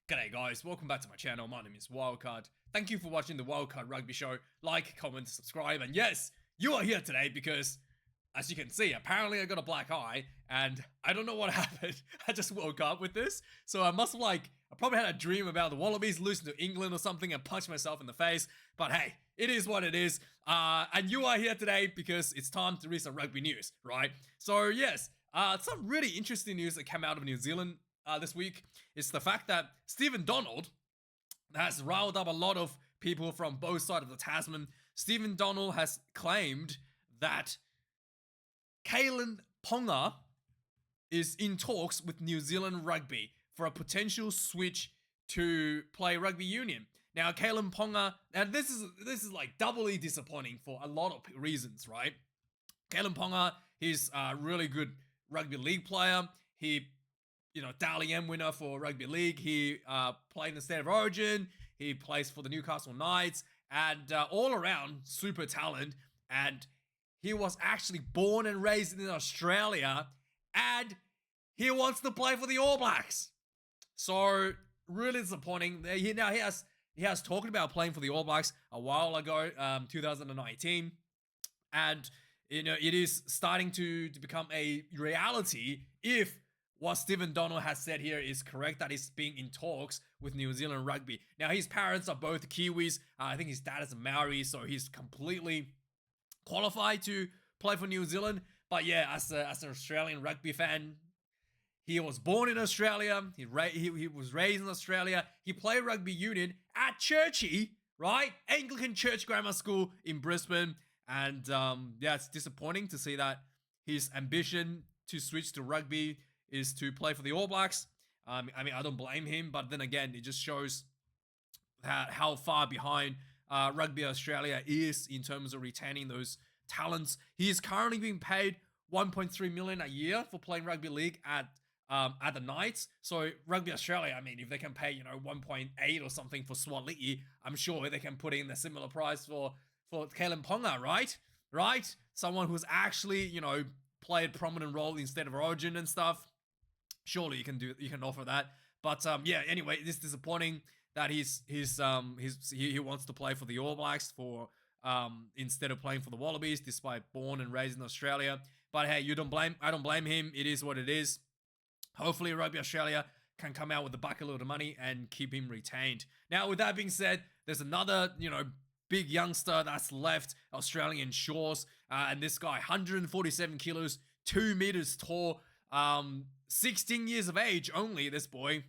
G'day guys, welcome back to my channel. My name is Wildkard. Thank you for watching the Wildkard Rugby Show. Like, comment, subscribe, and yes, you are here today because, as you can see, apparently I got a black eye, and I don't know what happened. I just woke up with this, so I probably had a dream about the Wallabies losing to England or something and punched myself in the face, but hey, it is what it is, and you are here today because it's time to read some rugby news, right? So yes, some really interesting news that came out of New Zealand this week is the fact that Stephen Donald has riled up a lot of people from both sides of the Tasman. Stephen Donald has claimed that Kalyn Ponga is in talks with New Zealand Rugby for a potential switch to play rugby union. Now, Kalyn Ponga, and this is like doubly disappointing for a lot of reasons, right? Kalyn Ponga, he's a really good rugby league player. He Dally M winner for Rugby League. He played in the State of Origin. He plays for the Newcastle Knights. And all around, super talent. And he was actually born and raised in Australia. And he wants to play for the All Blacks. So, really disappointing. He has talked about playing for the All Blacks a while ago, 2019. And, it is starting to become a reality if what Stephen Donald has said here is correct, that he's being in talks with New Zealand Rugby. Now, his parents are both Kiwis. I think his dad is a Maori, so he's completely qualified to play for New Zealand. But yeah, as an Australian rugby fan, he was born in Australia. He was raised in Australia. He played rugby union at Churchie, right? Anglican Church Grammar School in Brisbane. And yeah, it's disappointing to see that his ambition to switch to rugby is to play for the All Blacks. I don't blame him, but then again, it just shows how far behind Rugby Australia is in terms of retaining those talents. He is currently being paid $1.3 million a year for playing rugby league at the Knights. So Rugby Australia, if they can pay 1.8 or something for Swaliti, I'm sure they can put in a similar price for Kalyn Ponga, right? Right? Someone who's actually played a prominent role in State of Origin and stuff. Surely you can offer that. But yeah, anyway, it's disappointing that he wants to play for the All Blacks for instead of playing for the Wallabies, despite born and raised in Australia. But hey, I don't blame him. It is what it is. Hopefully Rugby Australia can come out with a bucket load of money and keep him retained. Now, with that being said, there's another big youngster that's left Australian shores, and this guy, 147 kilos, 2 meters tall, 16 years of age only, this boy,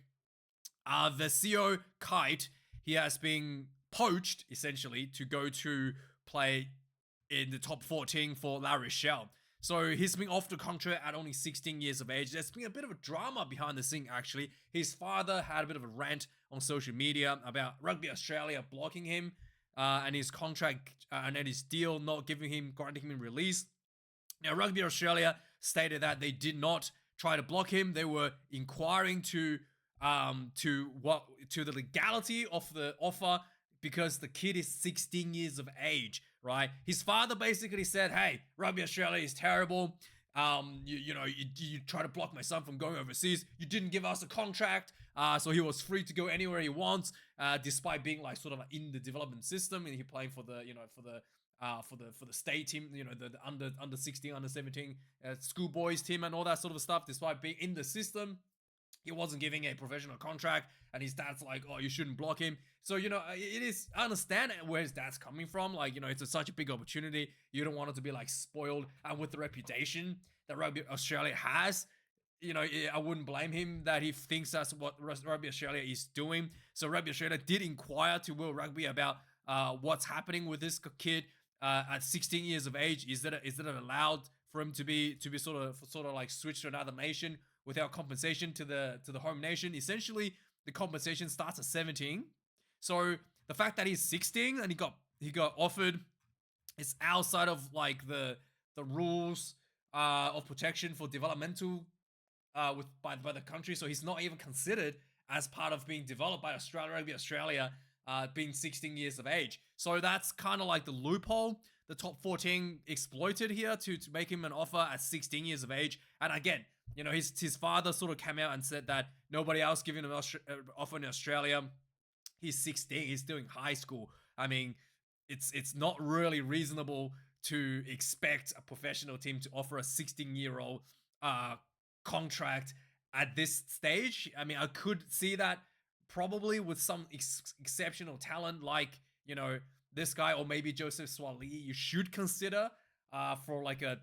Vesio Kite. He has been poached, essentially, to go to play in the top 14 for La Rochelle. So he's been off the contract at only 16 years of age. There's been a bit of a drama behind the scene, actually. His father had a bit of a rant on social media about Rugby Australia blocking him and his contract and his deal not granting him release. Now, Rugby Australia stated that they did not try to block him. They were inquiring to the legality of the offer because the kid is 16 years of age, right? His father basically said, "Hey, Rugby Australia is terrible. You try to block my son from going overseas. You didn't give us a contract, so he was free to go anywhere he wants, despite being like sort of in the development system, and he playing for the for the state team, the under 16, under 17 schoolboys team and all that sort of stuff. Despite being in the system, he wasn't giving a professional contract, and his dad's like, "Oh, you shouldn't block him." So it is, I understand where his dad's coming from. Like, it's such a big opportunity. You don't want it to be like spoiled, and with the reputation that Rugby Australia has, I wouldn't blame him that he thinks that's what Rugby Australia is doing. So Rugby Australia did inquire to World Rugby about what's happening with this kid at 16 years of age. Is it allowed for him to be sort of like switched to another nation without compensation to the home nation? Essentially, the compensation starts at 17. So the fact that he's 16 and he got offered, it's outside of like the rules of protection for developmental by the country. So he's not even considered as part of being developed by Rugby Australia, being 16 years of age. So that's kind of like the loophole the top 14 exploited here to make him an offer at 16 years of age. And again, his father sort of came out and said that, Nobody else giving him an offer in Australia. He's 16. He's doing high school. I mean, it's not really reasonable to expect a professional team to offer a 16-year-old contract at this stage. I mean, I could see that probably with some exceptional talent like, you know, this guy or maybe Joseph Swali, you should consider for like a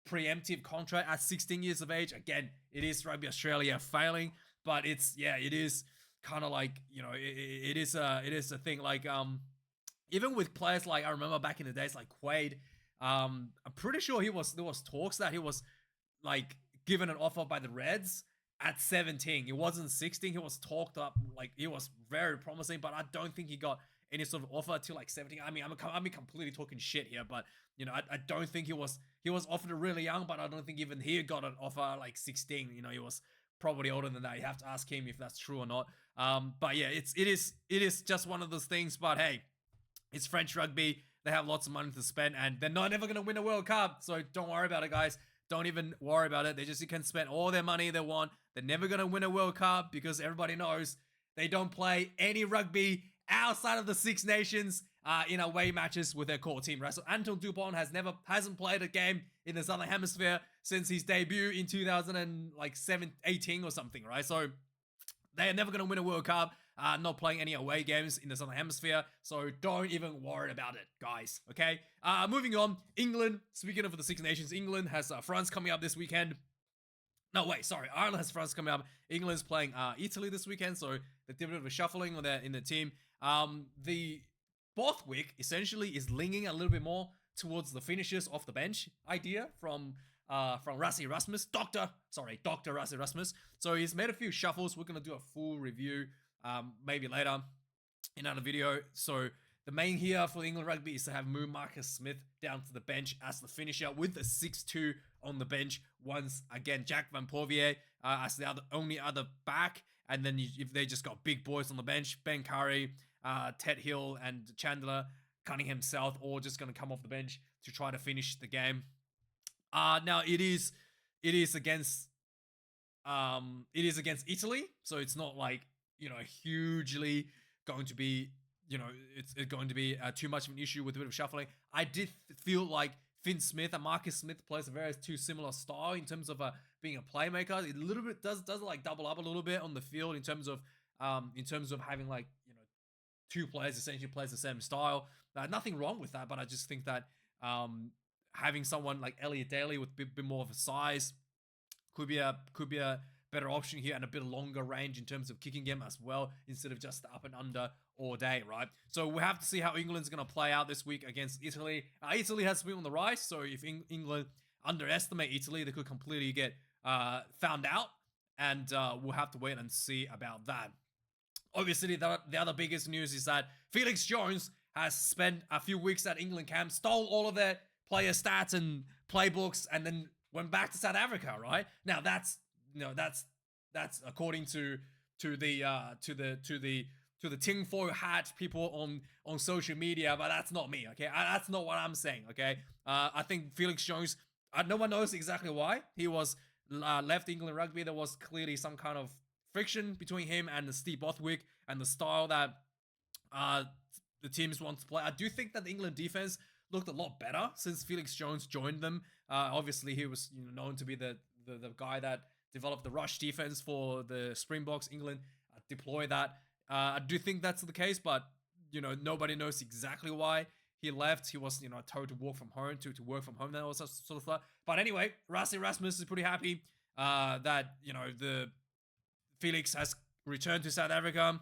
preemptive contract at 16 years of age. Again, it is Rugby Australia failing, but it is kind of like, you know, it is a thing. Like even with players like, I remember back in the days like Quaid, I'm pretty sure there was talks that he was like given an offer by the Reds at 17. It wasn't 16. He was talked up, like he was very promising, but I don't think he got any sort of offer till like 17. I mean, I'm completely talking shit here, but you know, I don't think he was offered really young, but I don't think even he got an offer like 16. You know, he was probably older than that. You have to ask him if that's true or not. But yeah, it is just one of those things. But hey, it's French rugby. They have lots of money to spend, and they're not ever gonna win a World Cup. So don't worry about it, guys. Don't even worry about it. They just can spend all their money they want. They're never gonna win a World Cup because everybody knows they don't play any rugby outside of the Six Nations in away matches with their core team, right? So Antoine Dupont hasn't played a game in the Southern Hemisphere since his debut in 2018 or something, right? So they are never going to win a World Cup, not playing any away games in the Southern Hemisphere, so don't even worry about it, guys, okay? Moving on, England, speaking of the Six Nations, England has France coming up this weekend. No, wait, sorry. Ireland has France coming up. England's playing Italy this weekend, so they did a bit of a shuffling in the team. The Borthwick essentially is leaning a little bit more towards the finishers off the bench idea from Rassie Erasmus, Dr. Rassie Erasmus. So he's made a few shuffles. We're going to do a full review maybe later in another video. So the main here for England Rugby is to have Marcus Smith down to the bench as the finisher with the 6'2" on the bench. Once again, Jack Van Povier as the only other back. And then if they just got big boys on the bench, Ben Curry, Ted Hill, and Chandler Cunningham South, all just going to come off the bench to try to finish the game. Now it is against Italy, so it's not like, you know, hugely going to be, you know, it's going to be too much of an issue with a bit of shuffling. I did feel like Finn Smith and Marcus Smith plays a very too similar style in terms of being a playmaker. It a little bit does like double up a little bit on the field in terms of having, like, you know, two players essentially plays the same style. Nothing wrong with that, but I just think that having someone like Elliot Daly with a bit more of a size could be a better option here, and a bit longer range in terms of kicking game as well, instead of just up and under all day, right? So we have to see how England's going to play out this week against Italy. Italy has been on the rise, so if England underestimate Italy, they could completely get found out, and we'll have to wait and see about that. Obviously, the other biggest news is that Felix Jones has spent a few weeks at England camp, stole all of their player stats and playbooks, and then went back to South Africa, right? Now that's according to the tinfoil hat people on social media, but that's not me, okay? That's not what I'm saying, okay? I think Felix Jones, no one knows exactly why he was left England Rugby. There was clearly some kind of friction between him and Steve Borthwick and the style that the teams want to play. I do think that the England defense looked a lot better since Felix Jones joined them. Obviously, he was, you know, known to be the guy that developed the rush defense for the Springboks. England deploy that. I do think that's the case, but, you know, nobody knows exactly why he left. He was, you know, told to work from home, to work from home, that all sort of stuff. But anyway, Rassie Erasmus is pretty happy that, you know, the Felix has returned to South Africa,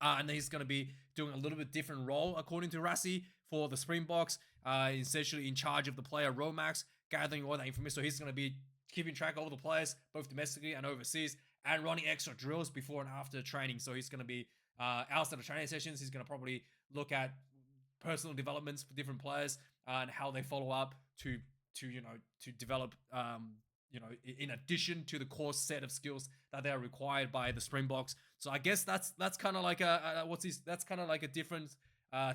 and he's going to be doing a little bit different role, according to Rassie, for the Springboks, essentially in charge of the player Romax, gathering all that information. So he's going to be keeping track of all the players, both domestically and overseas, and running extra drills before and after training. So he's going to be, outside of training sessions, he's going to probably look at personal developments for different players and how they follow up to develop, in addition to the core set of skills that they are required by the Springboks. So I guess that's kind of like that's kind of like a different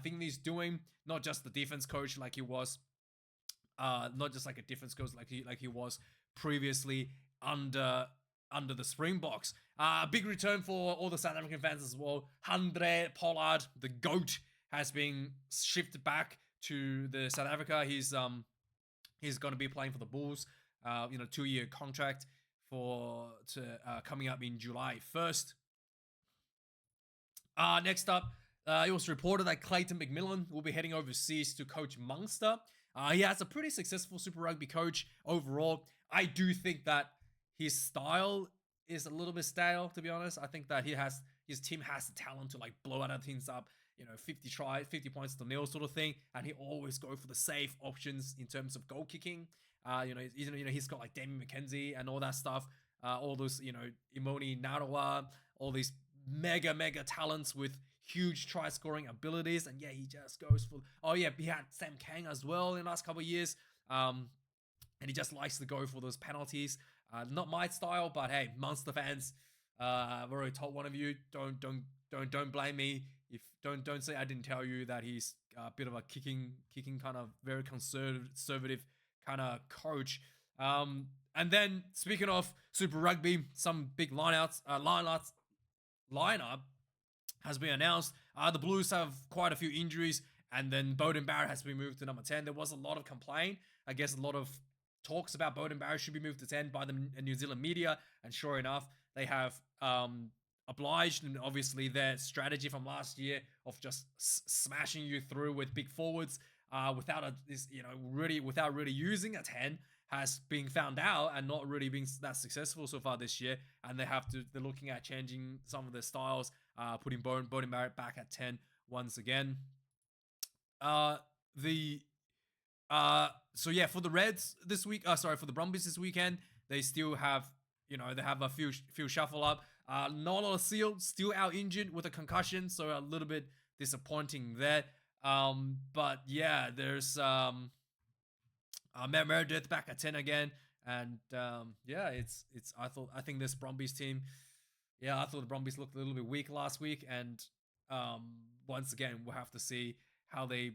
thing he's doing, not just the defense coach like he was, not just like a defense coach like he was previously under under the Springboks. Big return for all the South African fans as well. Andre Pollard, the GOAT, has been shifted back to the South Africa. He's going to be playing for the Bulls. 2-year contract coming up in July 1st. Next up, it was reported that Clayton Mcmillan will be heading overseas to coach Munster. He has a pretty successful Super Rugby coach overall. I do think that his style is a little bit stale, to be honest. I think that his team has the talent to like blow other teams up, 50 points to nil sort of thing, and he always go for the safe options in terms of goal kicking. He's got like Damien McKenzie and all that stuff. All those, Imoni Narawa, all these mega talents with huge try scoring abilities, and yeah, he just goes for. Oh yeah, he had Sam Kang as well in the last couple of years, and he just likes to go for those penalties. Not my style, but hey, Munster fans, I've already told one of you, don't blame me if don't say I didn't tell you that he's a bit of a kicking kind of very conservative kind of coach. And then speaking of Super Rugby, some big lineup has been announced. The Blues have quite a few injuries, and then Beauden Barrett has been moved to number 10. There was a lot of complaint, I guess a lot of talks about Beauden Barrett should be moved to 10 by the New Zealand media, and sure enough, they have obliged, and obviously their strategy from last year of just smashing you through with big forwards without really using a 10 has been found out and not really being that successful so far this year, and they're looking at changing some of their styles, putting Beauden Barrett back at 10 once again. For the Reds this week, for the Brumbies this weekend, they still have, they have a few shuffle up. Nola Seal still out injured with a concussion, so a little bit disappointing there. But yeah, there's Meredith back at 10 again, and I think this Brumbies team, I thought the Brumbies looked a little bit weak last week, and once again we'll have to see how they.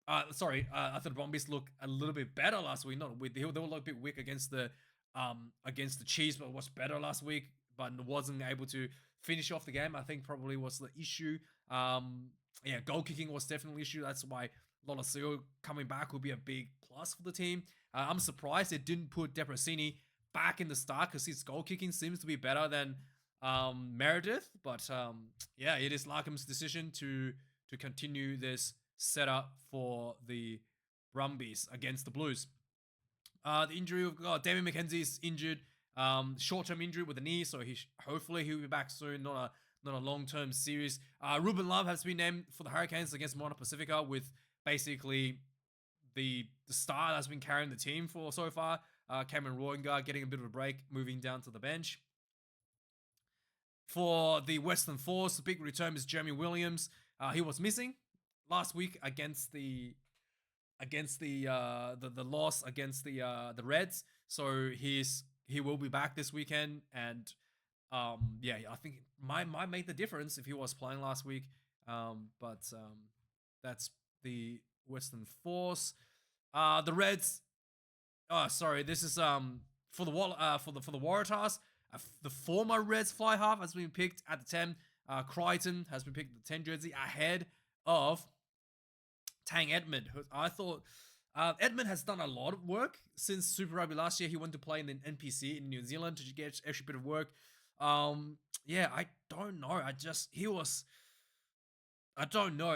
I thought the Brumbies looked a little bit better last week. Not weak, they were a little bit weak against the Chiefs, but was better last week, but wasn't able to finish off the game. I think probably was the issue. Goal kicking was definitely an issue. That's why Lola Seal coming back will be a big plus for the team. I'm surprised they didn't put Debrasini back in the start because his goal kicking seems to be better than Meredith. But it is Larkham's decision to continue this setup for the Brumbies against the Blues. The injury of Damien McKenzie is injured. Short-term injury with the knee, so hopefully he'll be back soon. Not a long-term series. Ruben Love has been named for the Hurricanes against Moana Pacifica, with basically the star that's been carrying the team for so far. Cameron Royengar getting a bit of a break, moving down to the bench. For the Western Force, the big return is Jeremy Williams. He was missing last week against the loss against the Reds, so he will be back this weekend, and I think might make the difference if he was playing last week. But that's the Western Force. The Reds. This is for the Waratahs. The former Reds fly half has been picked at the 10. Clayton has been picked at the 10 jersey ahead of Tang Edmund. I thought Edmund has done a lot of work since Super Rugby last year. He went to play in the NPC in New Zealand to get extra bit of work. I don't know.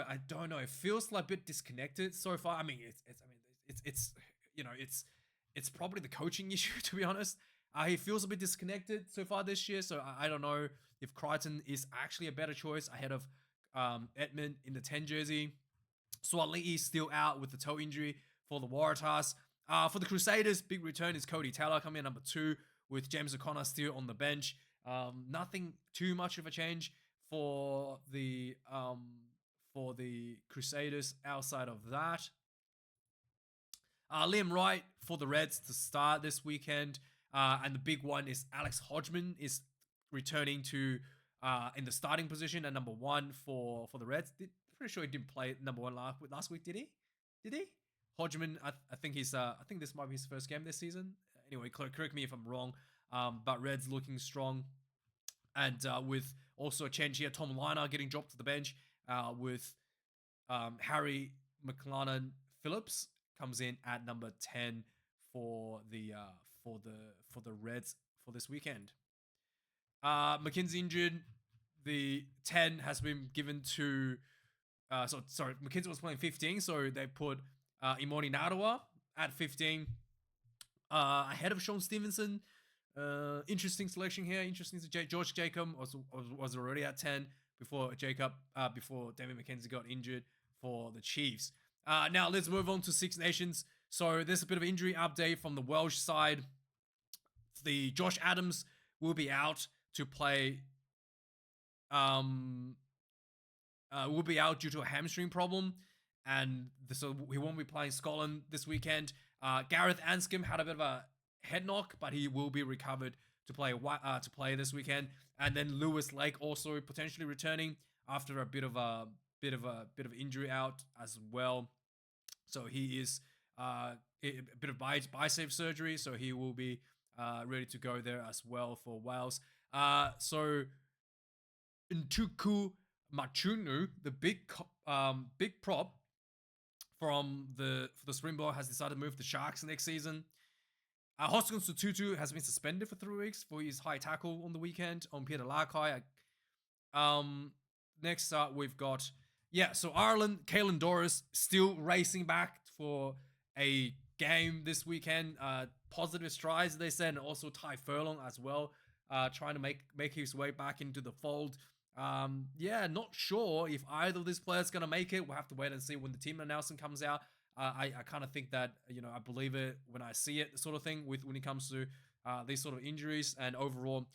I don't know. It feels like a bit disconnected so far. I mean, it's probably the coaching issue, to be honest. He feels a bit disconnected so far this year, so I don't know if Crichton is actually a better choice ahead of Edmund in the 10 jersey. Swatli is still out with the toe injury for the Waratahs. For the Crusaders, big return is Cody Taylor coming in number 2 with James O'Connor still on the bench. Nothing too much of a change for the Crusaders outside of that. Liam Wright for the Reds to start this weekend. And the big one is Alex Hodgman is returning to in the starting position at number 1 for the Reds. Pretty sure he didn't play number 1 last week, did he? Hodgman, I think this might be his first game this season. Anyway, correct me if I'm wrong. but Reds looking strong. And with also a change here, Tom Liner getting dropped to the bench with Harry Mcmillan Phillips comes in at number 10 for the Reds for this weekend. McKinsey injured. The 10 has been given to McKinsey was playing 15, so they put Imoni Narawa at 15 ahead of Sean Stevenson. Interesting selection here. Interesting. George Jacob was already at 10 before David McKenzie got injured for the Chiefs. Now let's move on to Six Nations. So there's a bit of injury update from the Welsh side. The Josh Adams will be out to play. Will be out due to a hamstring problem, and so he won't be playing Scotland this weekend. Gareth Anscombe had a bit of a head knock, but he will be recovered to play this weekend. And then Lewis Lake also potentially returning after a bit of injury out as well. So he is a bit of bicep surgery, so he will be ready to go there as well for Wales. So Ntuku Machunu, the big prop for the Springbok, has decided to move to Sharks next season. Hoskins Tutu has been suspended for 3 weeks for his high tackle on the weekend on Peter Lakai. Next up, we've got so Ireland, Kalyn Doris still racing back for a game this weekend. Positive strides, they said, and also Ty Furlong as well, trying to make his way back into the fold. Not sure if either of these players going to make it. We'll have to wait and see when the team announcement comes out. I kind of think that, I believe it when I see it, sort of thing, when it comes to these sort of injuries. And overall,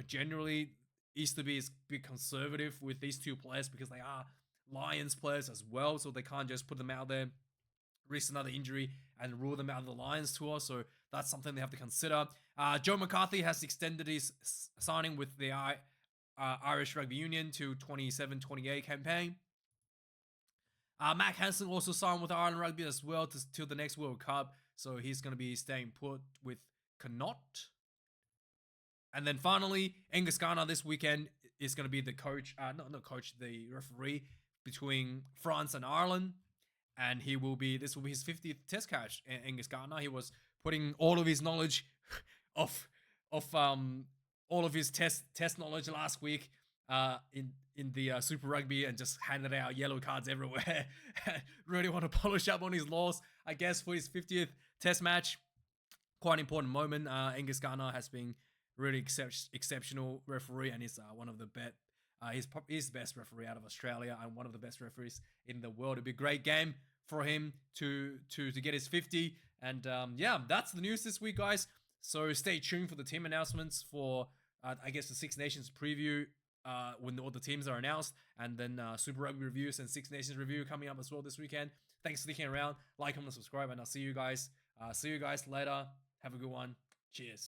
generally, Easterby is a bit conservative with these two players because they are Lions players as well. So they can't just put them out there, risk another injury, and rule them out of the Lions tour. So that's something they have to consider. Joe McCarthy has extended his signing with the Irish Rugby Union to 27-28 campaign. Mac Hansen also signed with Ireland Rugby as well till the next World Cup, so he's going to be staying put with Connacht. And then finally, Angus Gardner this weekend is going to be the coach, the referee between France and Ireland, and this will be his 50th Test catch. Angus Gardner, he was putting all of his knowledge of all of his test knowledge last week in the Super Rugby and just handed out yellow cards everywhere. Really want to polish up on his laws, I guess, for his 50th Test match. Quite an important moment. Angus Gardner has been really exceptional referee, and he's one of the best. He's the best referee out of Australia and one of the best referees in the world. It'd be a great game for him to get his 50. And that's the news this week, guys. So stay tuned for the team announcements for, I guess, the Six Nations preview when all the teams are announced, and then Super Rugby reviews and Six Nations review coming up as well this weekend. Thanks for sticking around. Like, comment, subscribe, and I'll see you guys. Later. Have a good one. Cheers.